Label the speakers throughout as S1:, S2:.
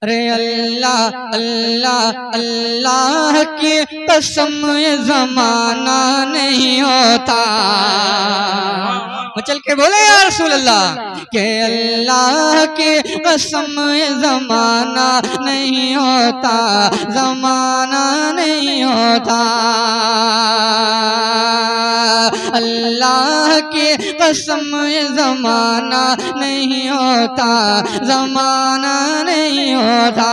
S1: अरे अल्लाह अल्लाह अल्लाह की कसम ये जमाना नहीं होता। चल के बोले या रसूल अल्लाह के अल्लाह की कसम ये जमाना नहीं होता, जमाना नहीं होता। अल्लाह की कसम ये जमाना नहीं होता, जमाना नहीं होता।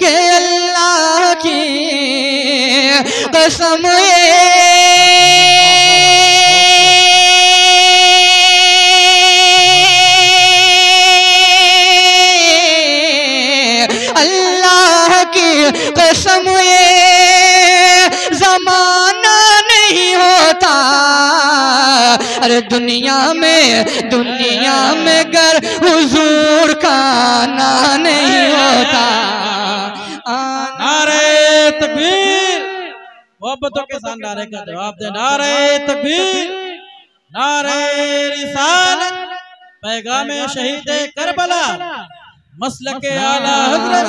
S1: के अल्लाह की कसम अल्लाह की कसम ये जमाना नहीं होता। अरे दुनिया में गर हुजूर का आना नहीं होता।
S2: नारे तकबीर, मोहब्बतों के साथ नारे का जवाब दे। नारे तकबीर, नारे रिसालत, पैगाम शहीद करबला, मसलके आला हज़रत।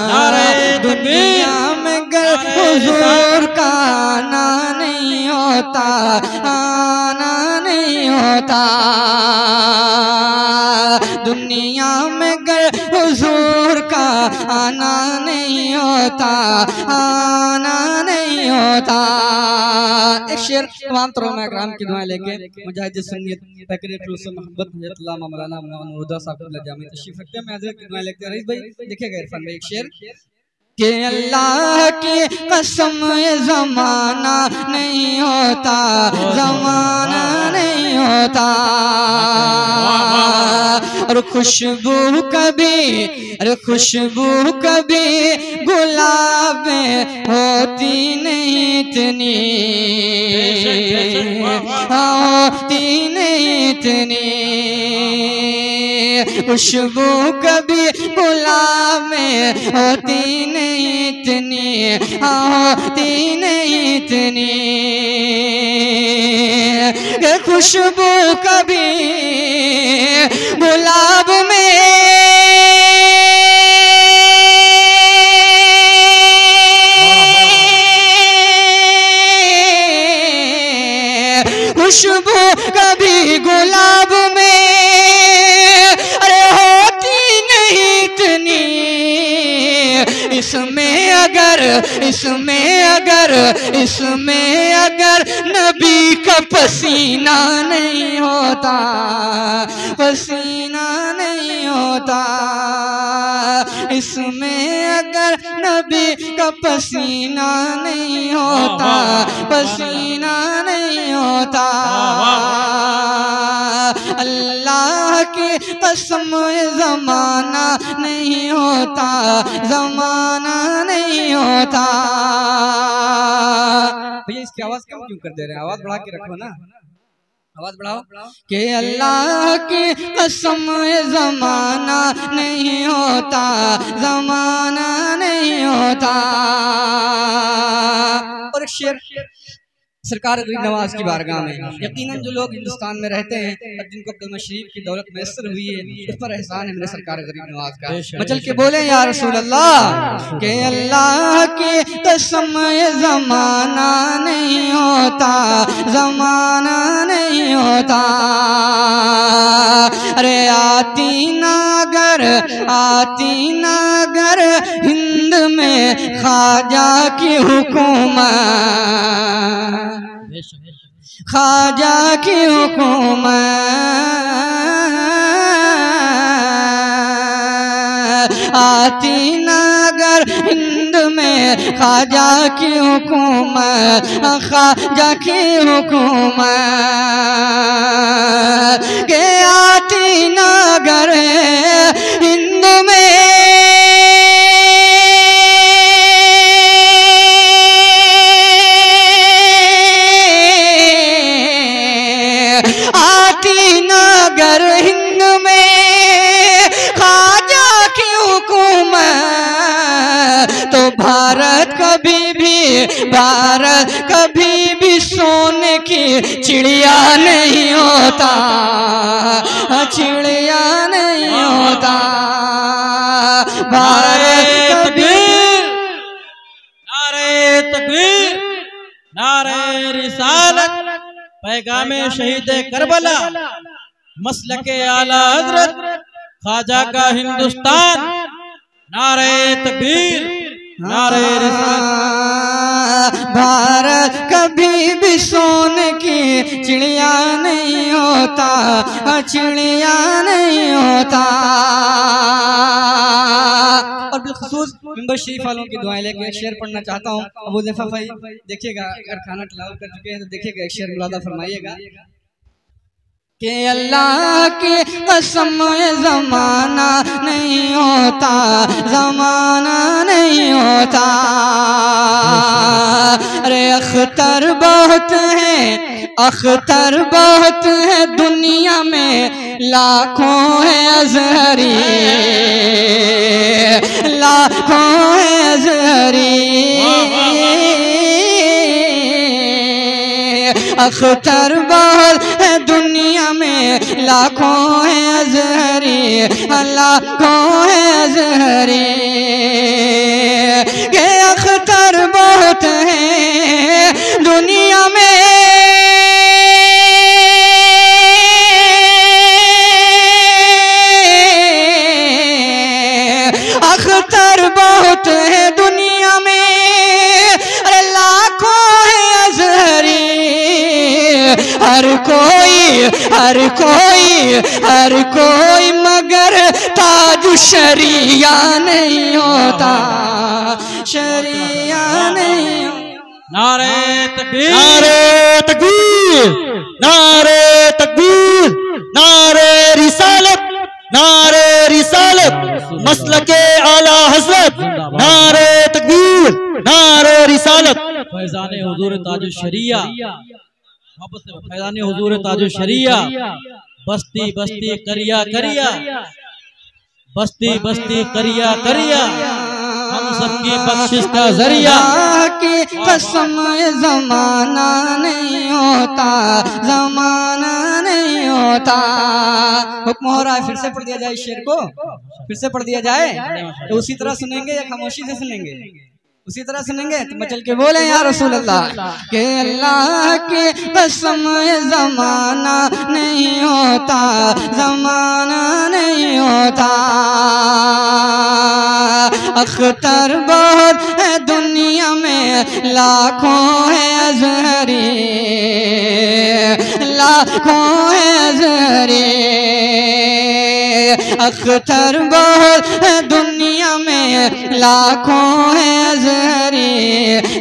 S2: नारे
S1: दुनिया में गर हुजूर का आना नहीं होता, आना नहीं होता। दुनिया में गर हुजूर का आना नहीं होता, आना नहीं होता। एक शेर तमाम तमाम इकराम की दुआएं लेके मुजाहिद सुन्नियत फकरे फलूस मोहब्बत हजरत मौलाना मुनव्वर साहब जामी तशरीफ रखते हैं। मैं हजरत की दुआएं लेके रईस भाई देखिएगा इरफान भाई एक शेर कि अल्लाह की कसम ये जमाना नहीं होता, जमाना नहीं होता। और खुशबू कभी गुलाब होती नहीं इतनी, होती नहीं इतनी। खुशबू कभी गुलाब में होती नहीं इतनी, होती नहीं इतनी। खुशबू कभी गुलाब में खुशबू कभी गुलाब में अरे होती नहीं इतनी। इसमें अगर नबी का पसीना नहीं होता, पसीना नहीं होता। इसमें अगर नबी का पसीना नहीं होता, पसीना नहीं होता। अल्लाह की कसम ज़माना नहीं होता, ज़माना नहीं होता। भैया इसकी आवाज कम क्यों कर दे रहे हैं? आवाज बढ़ा के रखो ना, आवाज बढ़ाओ। कि अल्लाह की कसम ज़माना नहीं होता, ज़माना नहीं होता। और एक शेर सरकार गरीब नवाज की बारगाह में, यकीनन जो लोग हिंदुस्तान में रहते हैं और जिनको कलमा शरीफ की दौलत मैसर हुई है उस पर एहसान है मेरे सरकार गरीब नवाज का। मचल के बोले या रसूल अल्लाह के अल्लाह की कसम ये ज़माना नहीं होता, ज़माना नहीं होता। अरे आती नागर हिंद में ख्वाजा की हुकूमत, ख्वाजा की हुकूमत। आती नागर हिंद में ख्वाजा की हुकूमत, ख्वाजा की हुकूमत। के आती नागर हिंद में हिंद में ख्वाजा की हुकूमत। तो भारत कभी भी सोने की चिड़िया नहीं होता, चिड़िया नहीं होता भारत कभी।
S2: नारे तकबीर, नारे रिसालत, पैगामे शहीद करबला, मसलके आला हजरत ख्वाजा का हिंदुस्तान। नारे तकबीर, नारे रिसालत।
S1: भारत कभी भी सोने की चिड़िया नहीं होता, चिड़िया नहीं होता। और बिलखुसूस मेंबर शरीफ वालों की दुआएं लेके शेर पढ़ना चाहता हूँ। अबू ज़फ़र भाई देखिएगा, अगर खाना तलाव कर चुके हैं तो देखिएगा, एक शेर मुलादा फरमाइएगा कि अल्लाह की कसम ये ज़माना नहीं होता, ज़माना नहीं होता। अरे अख्तर बहुत है, अख्तर बहुत है दुनिया में, लाखों है अज़हरी, लाखों है अज़हरी। अख्तर बहुत है दुनिया में, लाखों है अज़हरी, लाखों है अज़हरी। के अख्तर बहुत है दुनिया में, अख्तर बहुत है दुनिया में, अरे लाखों है अज़हरी। हर कोई मगर ताज शरिया नहीं होता, शरिया नहीं होता।
S2: नारे तकबीर,
S3: नारे तकबीर, नारे तकबीर, नारे रिसालत, नारे रिसालत, मसलके आला हज़रत। नारे तकबीर, नारे रिसालत।
S2: फैज़ाने हुज़ूर ताजुश शरिया, वापस से फैज़ाने हुज़ूर ताजुश शरिया। बस्ती बस्ती करिया करिया, बस्ती बस्ती करिया करिया, हम सबकी बख्शिश का जरिया।
S1: की कसम ये ज़माना नहीं होता, ज़माना नहीं होता। हुक्म हो रहा है, फिर से पढ़ दिया जाए शेर को, फिर से पढ़ दिया जाए तो उसी तरह सुनेंगे या खामोशी से सुनेंगे? उसी तरह सुनेंगे तो मचल के बोले या रसूल अल्लाह के अल्लाह की कसम ये ज़माना नहीं होता, ज़माना नहीं होता। अख्तर बहुत है दुनिया में, लाखों है अज़हरी, लाखों है अज़हरी। अख्तर बहुत है दुनिया में, लाखों है अज़हरी,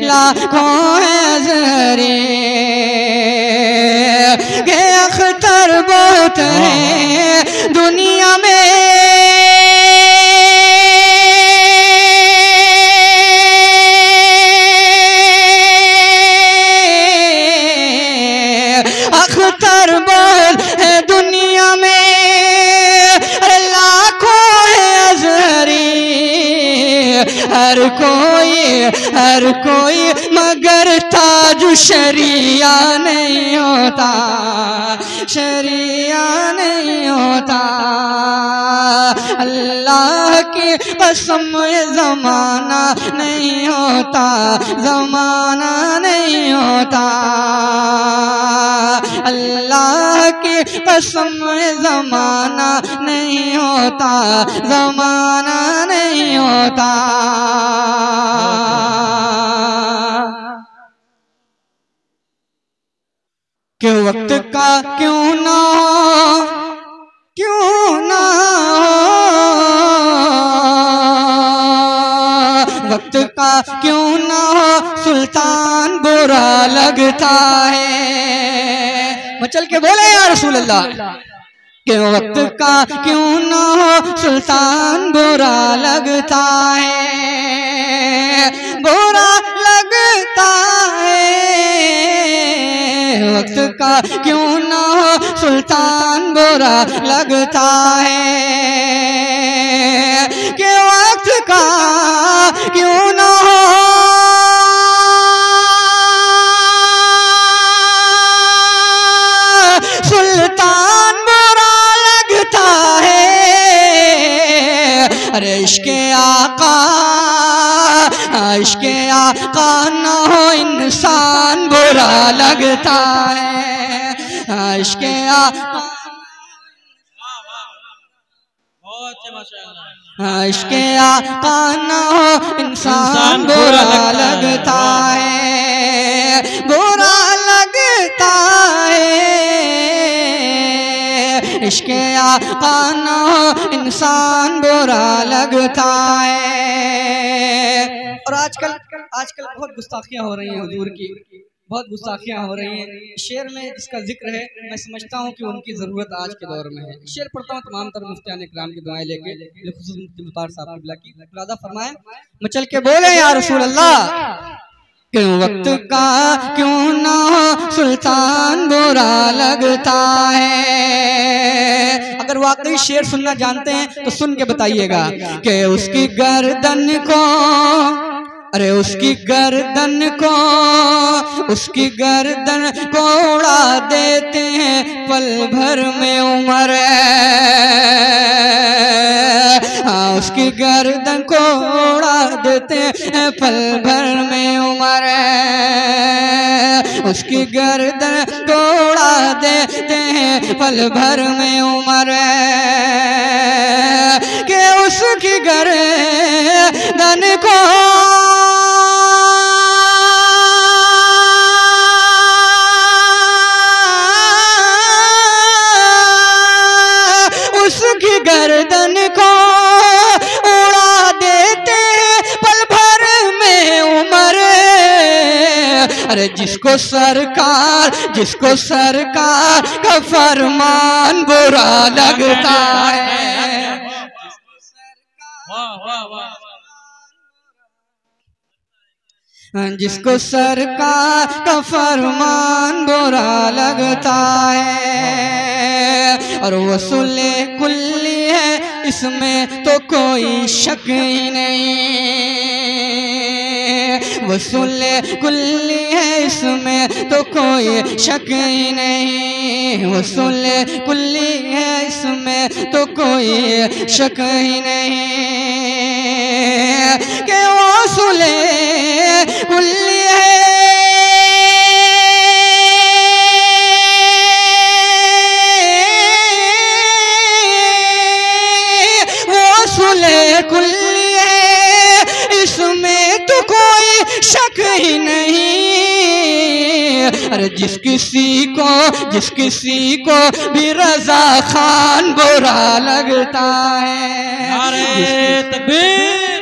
S1: लाखों है अज़हरी। के अख्तर बहुत है दुनिया में, अख्तर बहुत है दुनिया में, लाखों है अज़हरी। हर कोई मगर ताज शरिया नहीं होता, शरिया नहीं होता। अल्लाह की कसम ये ज़माना नहीं होता, ज़माना नहीं होता। अल्लाह की कसम ये ज़माना नहीं होता, ज़माना नहीं होता। कि वक्त का क्यों ना वक्त का क्यों ना हो सुल्तान बुरा लगता है। मचल के बोले या रसूल अल्लाह कि वक्त का क्यों ना हो सुल्तान बुरा लगता है, बुरा लगता है। वक्त का क्यों ना हो सुल्तान बुरा लगता है, कि वक्त का क्यों ना हो अरे इश्के आका, इश्के आका ना हो इंसान बुरा लगता है। इश्के आका, इश्के आका ना हो इंसान बुरा लगता है, बुरा लगता है। इश्के आका ना हो इंसान बुरा लगता है। और आजकल बहुत गुस्ताखियाँ हो रही हैं हुजूर की, बहुत गुस्ताखियाँ हो रही हैं। शेर में जिसका जिक्र है मैं समझता हूँ कि उनकी ज़रूरत आज के दौर में है। शेर पढ़ता हूँ तमाम तर मुफ्तियान इकराम की दुआएं लेके, खुसूस मुफ्ती मुख्तार साहब की इरादा फरमाए। मैं चल के बोले या रसूल अल्लाह, क्यों वक्त का क्यों ना हो सुल्तान बुरा लगता है। अगर वाकई शेर सुनना जानते हैं तो सुन के बताइएगा कि उसकी गर्दन को, अरे उसकी गर्दन को उड़ा देते हैं पल भर में उम्र। हाँ, उसकी गर्दन को उड़ा देते हैं पल भर में उम्र। उसकी गर्दन को उड़ा देते हैं पल भर में उम्र। के उसकी गर्दन को गर्दन को उड़ा देते पल भर में उम्र। अरे जिसको सरकार का फरमान बुरा लगता है, जिसको सरकार का फरमान बुरा लगता है। और वसूले कुल्ली है इसमें तो कोई शक ही नहीं, वसूले कुल्ली है इसमें तो कोई शक ही नहीं, वसूले कुल्ली है इसमें तो कोई शक ही नहीं। के वसूले कुल्ली है, वसूले कुल्ली है इसमें तो कोई शक ही नहीं। अरे जिस किसी को भी रजा खान बुरा लगता है।
S2: नारे तकबीर,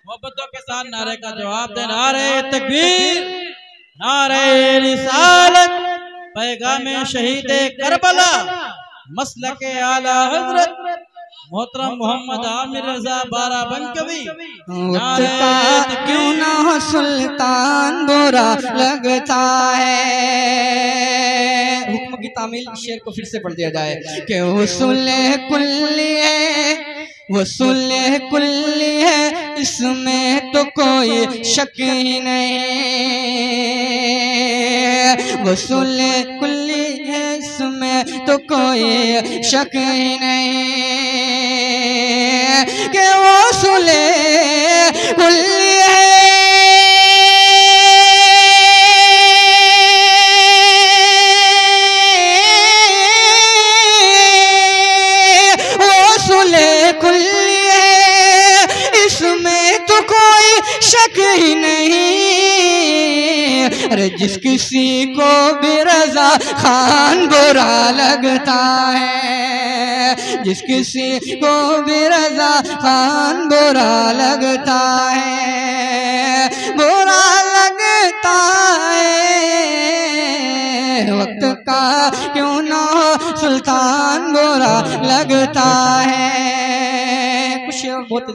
S2: मोहब्बतों के साथ नारे का जवाब दे। नारे तकबीर, नारे रिसालत, पैगाम शहीद करबला, मसलके आला हजरत मोहतरम मोहम्मद आमिर रजा बाराबंकवी।
S1: क्यों ना हो सुल्तान बुरा लगता है। हुक्म की तामील शेर को फिर से पढ़ दिया जाए कि वसूले कुल्ली है इसमें तो कोई शक ही नहीं, वसूले कुल्ली है इसमें तो कोई शक ही नहीं। के वसूले कुल्ली है, वसूले कुल्ली है इसमें तो कोई शक ही नहीं। अरे जिस किसी को भी रजा खान बुरा लगता है, जिस किसी को भी रजा खान बुरा लगता है, बुरा लगता है। वक्त का क्यों ना हो सुल्तान बुरा लगता है। कुछ बहुत